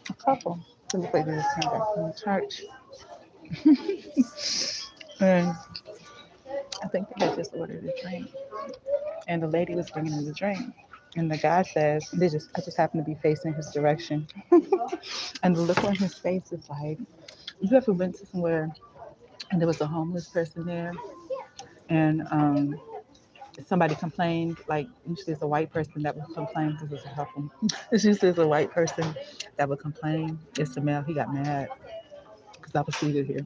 A couple. It looked like they just came back from church. And I think they had just ordered a drink. And the lady was bringing him the drink. And the guy says, I just happened to be facing his direction. And the look on his face is like, you ever went to somewhere and there was a homeless person there and somebody complained, like usually it's a white person that would complain because it's a couple. It's usually it's a white person that would complain. It's a male, he got mad because I was seated here.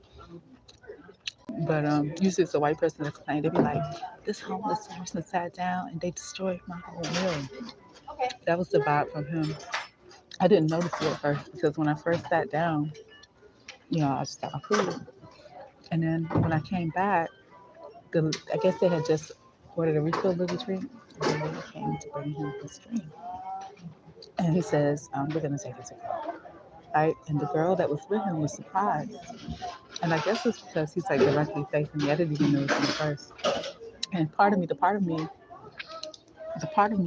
But usually it's a white person that complained. They'd be like, this homeless person sat down and they destroyed my whole meal. That was the vibe from him. I didn't notice it at first because when I first sat down, I just got my food. And then when I came back, I guess they had just ordered a refill of the drink. And the lady came to bring him his drink. And he says, we're going to take it to go. Right? And the girl that was with him was surprised. And I guess it's because he's like directly facing me. I didn't even notice him at first. And the part of me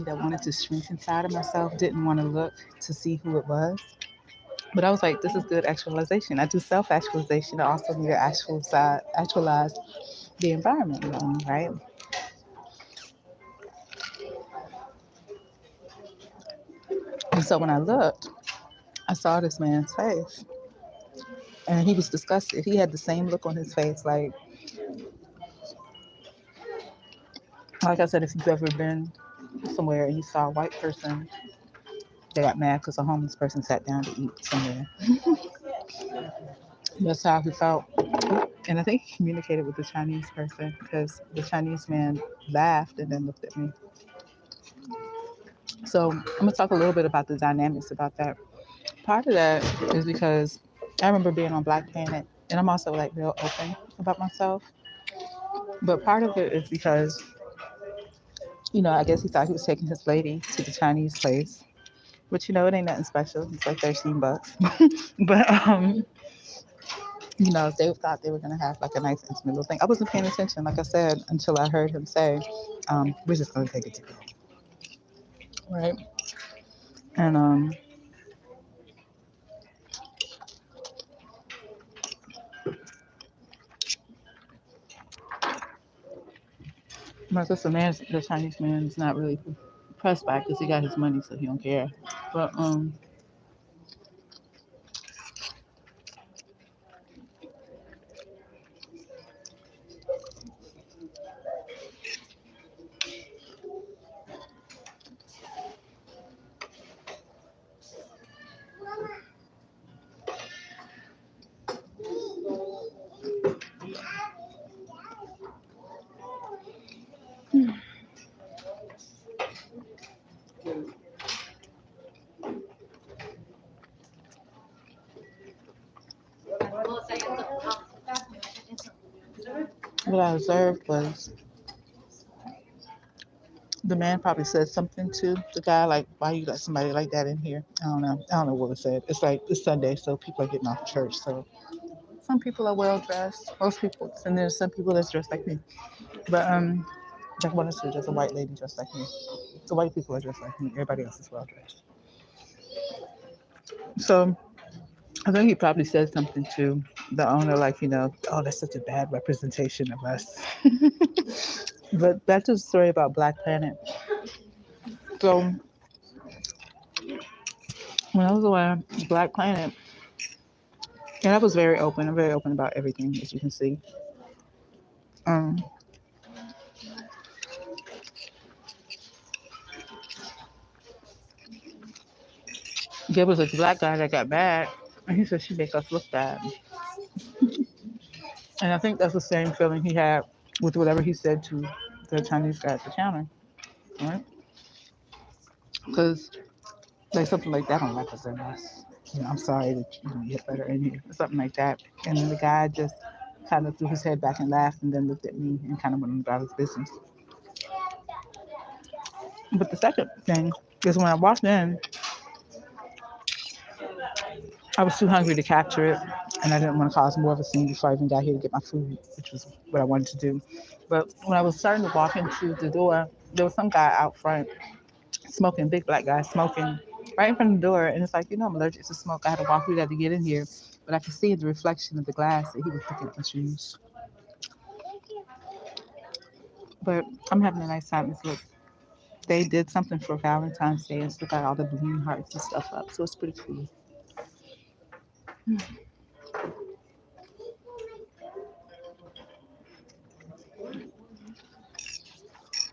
that wanted to shrink inside of myself didn't want to look to see who it was. But I was like, this is good actualization. I do self actualization. I also need to actualize the environment around me, right? And so when I looked, I saw this man's face and he was disgusted. He had the same look on his face. Like I said, if you've ever been somewhere and you saw a white person, they got mad because a homeless person sat down to eat somewhere. That's how he felt. And I think he communicated with the Chinese person because the Chinese man laughed and then looked at me. So I'm gonna talk a little bit about the dynamics about that. Part of that is because I remember being on Black Planet, and I'm also like real open about myself. But part of it is because I guess he thought he was taking his lady to the Chinese place, which it ain't nothing special. It's like $13. But they thought they were gonna have like a nice intimate little thing. I wasn't paying attention, like I said, until I heard him say, "We're just gonna take it to go." Right? And my sister man, the Chinese man, is not really pressed by because he got his money, so he don't care. But what I observed was the man probably said something to the guy like, "Why you got somebody like that in here?" I don't know. I don't know what it said. It's like it's Sunday, so people are getting off church. So some people are well dressed. Most people, and there's some people that's dressed like me. But like one or two, there's a white lady dressed like me. The white people are dressed like me. Everybody else is well dressed. So I think he probably said something to the owner, like, oh, that's such a bad representation of us. But that's a story about Black Planet. So when I was around Black Planet, and I was very open. I'm very open about everything, as you can see. Um, there was a black guy that got mad, and he said she make us look bad. And I think that's the same feeling he had with whatever he said to the Chinese guy at the counter, right? Because like something like that don't represent us. I'm sorry that you hit better in here, or something like that. And then the guy just kind of threw his head back and laughed, and then looked at me and kind of went about his business. But the second thing is when I walked in, I was too hungry to capture it, and I didn't want to cause more of a scene before I even got here to get my food, which was what I wanted to do. But when I was starting to walk into the door, there was some guy out front smoking, big black guy smoking right in front of the door. And it's like, I'm allergic to smoke. I had to walk through that to get in here. But I could see the reflection of the glass that he was looking at my shoes. But I'm having a nice time. It's look, they did something for Valentine's Day and still got all the balloon hearts and stuff up. So it's pretty cool.